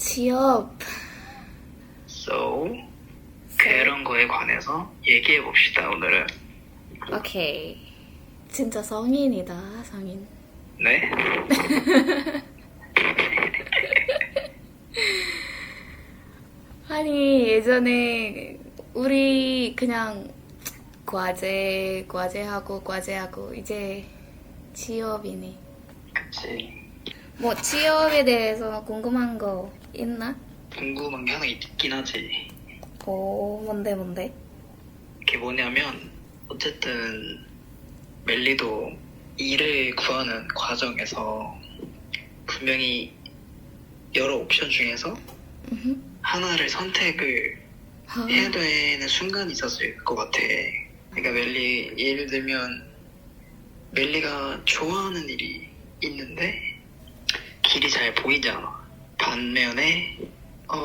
취업. So, 그런 거에 관해서 얘기해 봅시다, 오늘은. 오케이. 진짜 성인이다, 성인. 네? 아니, 예전에 우리 그냥 과제하고 이제 취업이니. 그치. 뭐 취업에 대해서 궁금한 거 있나? 궁금한 게 하나 있긴 하지. 오, 뭔데? 그게 뭐냐면, 어쨌든, 멜리도 일을 구하는 과정에서 분명히 여러 옵션 중에서 음흠. 하나를 선택을 아, 해야 되는 순간이 있었을 것 같아. 그러니까 예를 들면, 멜리가 좋아하는 일이 있는데, 길이 잘 보이지 않아. 반면에,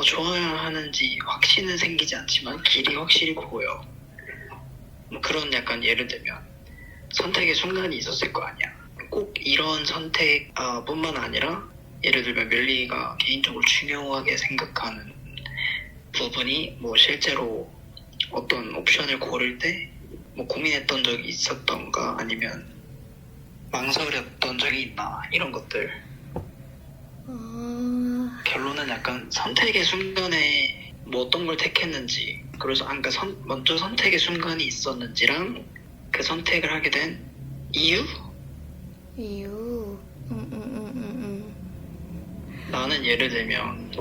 좋아하는지 확신은 생기지 않지만, 길이 확실히 보여. 뭐 그런 약간 예를 들면, 선택의 순간이 있었을 거 아니야. 꼭 이런 선택, 뿐만 아니라, 예를 들면 멜리가 개인적으로 중요하게 생각하는 부분이 뭐 실제로 어떤 옵션을 고를 때 뭐 고민했던 적이 있었던가 아니면 망설였던 적이 있나 이런 것들. 결론은 약간 선택의 순간에 뭐 어떤 걸 택했는지, 그래서 그러니까 먼저 선택의 순간이 있었는지랑 그 선택을 하게 된 이유? 이유. 나는 예를 들면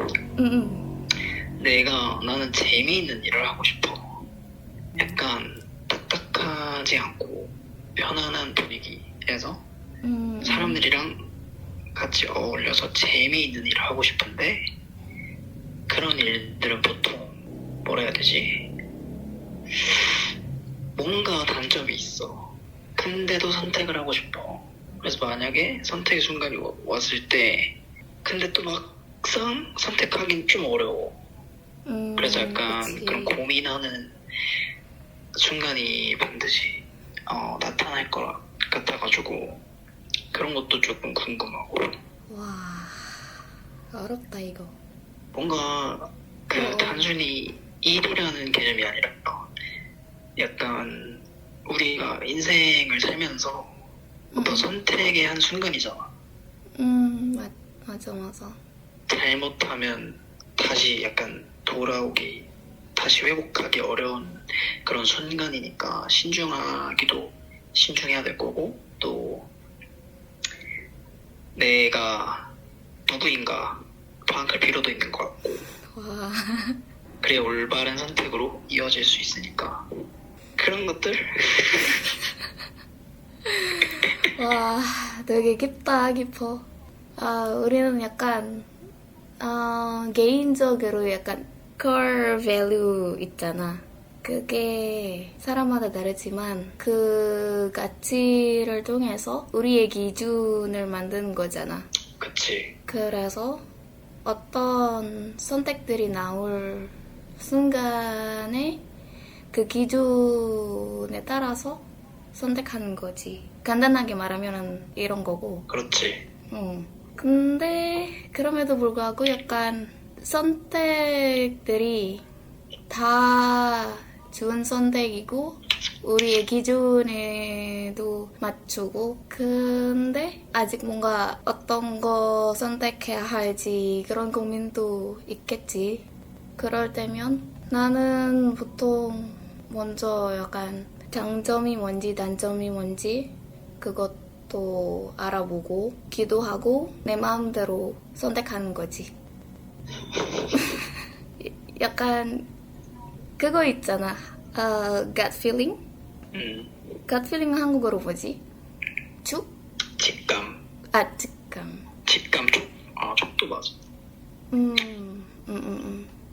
나는 재미있는 일을 하고 싶어. 약간 딱딱하지 않고 편안한 분위기에서 사람들이랑 같이 어울려서 재미있는 일을 하고 싶은데, 그런 일들은 보통 뭐라 해야 되지? 뭔가 단점이 있어. 근데도 선택을 하고 싶어. 그래서 만약에 선택의 순간이 왔을 때 근데 또 막상 선택하긴 좀 어려워. 그래서 약간 그치. 그런 고민하는 순간이 반드시 나타날 것 같아가지고 그런 것도 조금 궁금하고. 와, 어렵다 이거. 뭔가 단순히 일이라는 개념이 아니라 약간 우리가 인생을 살면서 어떤 선택의 한 순간이잖아. 맞아. 잘못하면 다시 약간 다시 회복하기 어려운 그런 순간이니까 신중해야 될 거고, 또 내가 누구인가 파악할 필요도 있는 것 같고, 와, 그래야 올바른 선택으로 이어질 수 있으니까 그런 것들. 와, 되게 깊어. 우리는 약간 개인적으로 약간 core value 있잖아. 그게 사람마다 다르지만 그 가치를 통해서 우리의 기준을 만드는 거잖아. 그치. 그래서 어떤 선택들이 나올 순간에 그 기준에 따라서 선택하는 거지. 간단하게 말하면 이런 거고. 그렇지. 근데 그럼에도 불구하고 약간 선택들이 다 좋은 선택이고 우리의 기준에도 맞추고, 근데 아직 뭔가 어떤 거 선택해야 할지 그런 고민도 있겠지. 그럴 때면 나는 보통 먼저 약간 장점이 뭔지 단점이 뭔지 그것도 알아보고 기도하고 내 마음대로 선택하는 거지. 약간 그거 있잖아. gut feeling? gut feeling은 한국어로 뭐지? 축? 직감. 직감. 직감 촉도 맞아.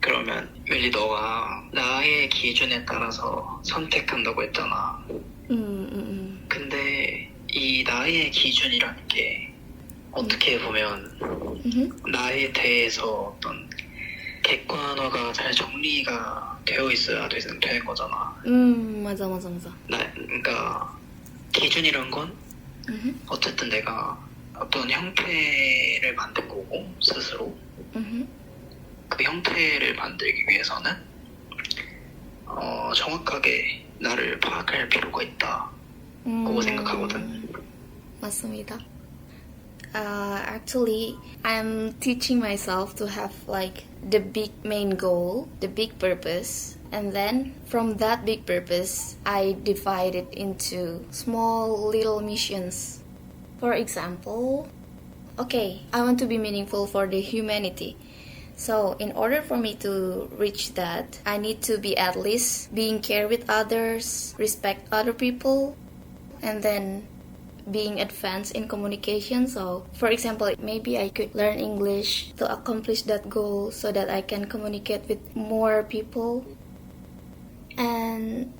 그러면 멜리 너가 나의 기준에 따라서 선택한다고 했잖아. 근데 이 나의 기준이라는 게 어떻게 보면 나에 대해서 어떤 객관화가 잘 정리가 되어 있어야 되는 거잖아. 맞아. 그러니까 기준이란 건 어쨌든 내가 어떤 형태를 만든 거고 스스로. 그 형태를 만들기 위해서는 정확하게 나를 파악할 필요가 있다고 생각하거든. 맞습니다. Actually, I'm teaching myself to have like the big main goal, the big purpose, and then from that big purpose, I divide it into small little missions. For example, okay, I want to be meaningful for the humanity. So, in order for me to reach that, I need to be at least being care with others, respect other people, and then being advanced in communication. So, for example, maybe I could learn English to accomplish that goal so that I can communicate with more people. And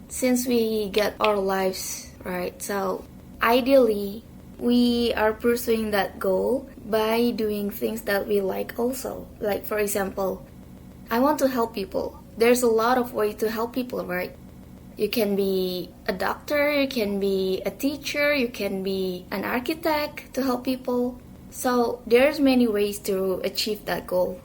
since we get our lives, right? So, ideally, we are pursuing that goal by doing things that we like also. Like, for example, I want to help people. There's a lot of ways to help people, right? You can be a doctor, you can be a teacher, you can be an architect to help people. So there's many ways to achieve that goal.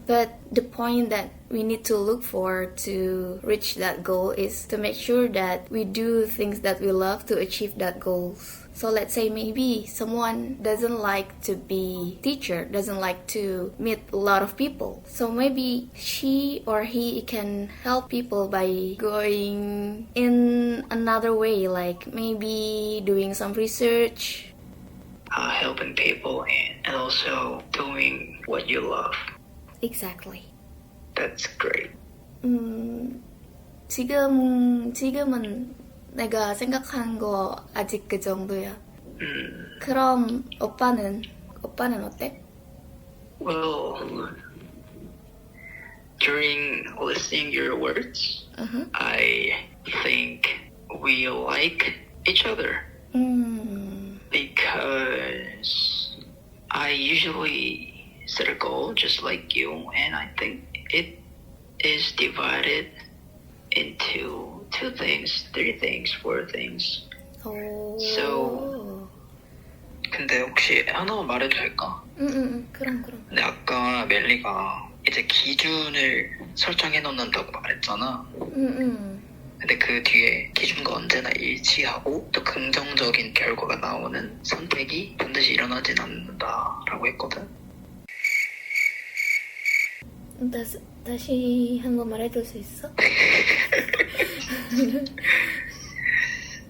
But the point that we need to look for to reach that goal is to make sure that we do things that we love to achieve that goal. So let's say maybe someone doesn't like to be teacher, doesn't like to meet a lot of people. So maybe she or he can help people by going in another way, like maybe doing some research. Helping people and also doing what you love. Exactly. That's great. 지금은 내가 생각한 거 아직 그 정도야. 그럼 오빠는 어때? Well, during listening your words, I think we like each other because I usually set a goal just like you, and I think it is divided into 2 things, 3 things, 4 things. So, 근데 혹시 하나만 말해도 될까? 그럼. 근데 아까 멜리가 이제 기준을 설정해 놓는다고 말했잖아. 근데 그 뒤에 기준과 언제나 일치하고 또 긍정적인 결과가 나오는 선택이 반드시 일어나진 않는다라고 했거든. 다시 한번 말해줄 수 있어?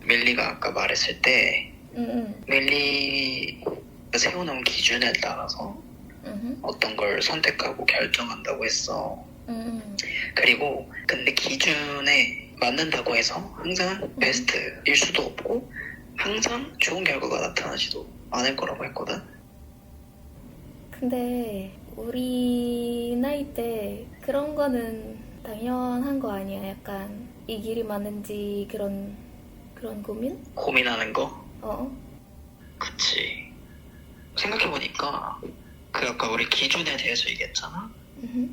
멜리가 아까 말했을 때 멜리가 세워놓은 기준에 따라서 어떤 걸 선택하고 결정한다고 했어. 그리고 근데 기준에 맞는다고 해서 항상 베스트일 수도 없고 항상 좋은 결과가 나타나지도 않을 거라고 했거든. 근데 우리 나이 때 그런 거는 당연한 거 아니야? 약간 이 길이 맞는지 그런 고민? 고민하는 거? 어. 그치. 생각해보니까 그 아까 우리 기준에 대해서 얘기했잖아.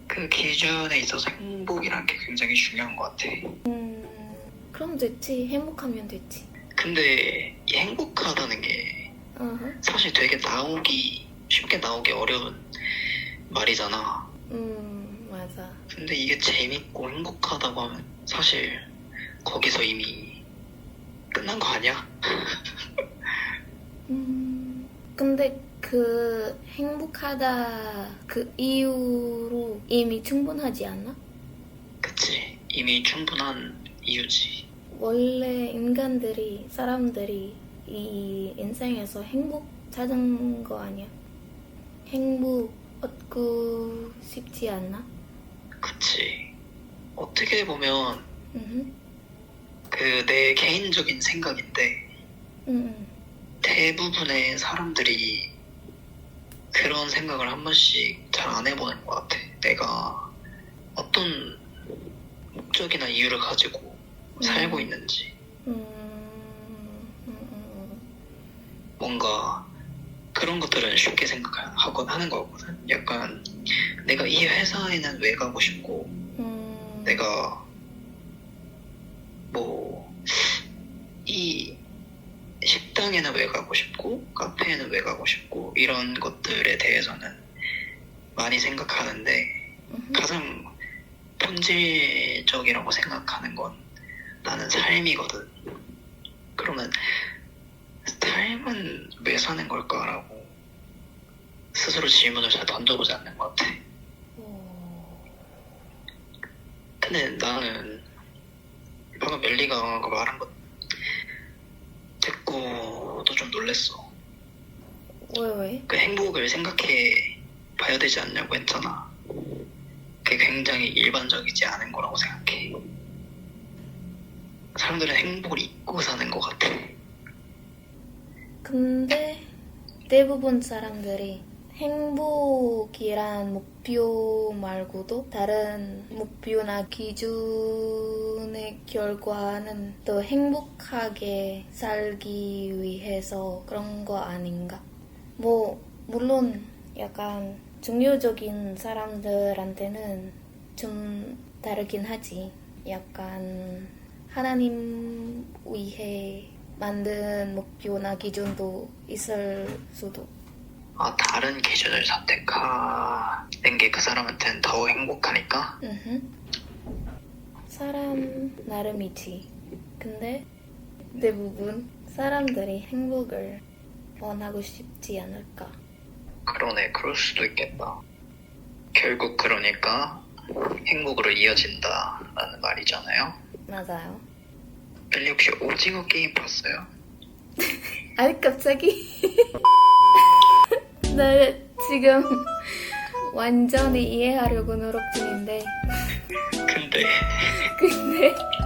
그 기준에 있어서 행복이란 게 굉장히 중요한 것 같아. 그럼 됐지. 행복하면 됐지. 근데 이 행복하다는 게 사실 되게 쉽게 나오기 어려운 말이잖아. 맞아. 근데 이게 재밌고 행복하다고 하면 사실 거기서 이미 끝난 거 아니야? 근데 그 행복하다 그 이유로 이미 충분하지 않나? 그치. 이미 충분한 이유지. 원래 사람들이 이 인생에서 행복 찾은 거 아니야? 행복 얻고 싶지 않나? 그치. 어떻게 보면 그 내 개인적인 생각인데 대부분의 사람들이 그런 생각을 한 번씩 잘 안 해보는 것 같아. 내가 어떤 목적이나 이유를 가지고 살고 있는지. 뭔가 그런 것들은 쉽게 생각하곤 하는 거거든. 약간 내가 이 회사에는 왜 가고 싶고 내가 뭐 이 식당에는 왜 가고 싶고 카페에는 왜 가고 싶고 이런 것들에 대해서는 많이 생각하는데 가장 본질적이라고 생각하는 건 나는 삶이거든. 그러면 삶은 왜 사는 걸까라고 스스로 질문을 잘 던져보지 않는 것 같아. 근데 나는 방금 멜리가 그 말한 거 듣고도 좀 놀랬어. 왜? 그 행복을 생각해 봐야 되지 않냐고 했잖아. 그게 굉장히 일반적이지 않은 거라고 생각해. 사람들은 행복을 잊고 사는 것 같아. 근데 대부분 사람들이 행복이란 목표 말고도 다른 목표나 기준의 결과는 더 행복하게 살기 위해서 그런 거 아닌가? 물론 약간 종교적인 사람들한테는 좀 다르긴 하지. 약간 하나님 위해 만든 목표나 기준도 있을 수도. 다른 기준을 선택하는 게 그 사람한테는 더 행복하니까? 사람 나름이지. 근데 대부분 사람들이 행복을 원하고 싶지 않을까? 그러네, 그럴 수도 있겠다. 결국 그러니까 행복으로 이어진다라는 말이잖아요. 맞아요. 멜리 혹시 오징어 게임 봤어요? 아니 갑자기 나 지금 완전히 이해하려고 노력 중인데 근데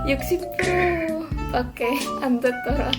60%밖에 안 됐더라.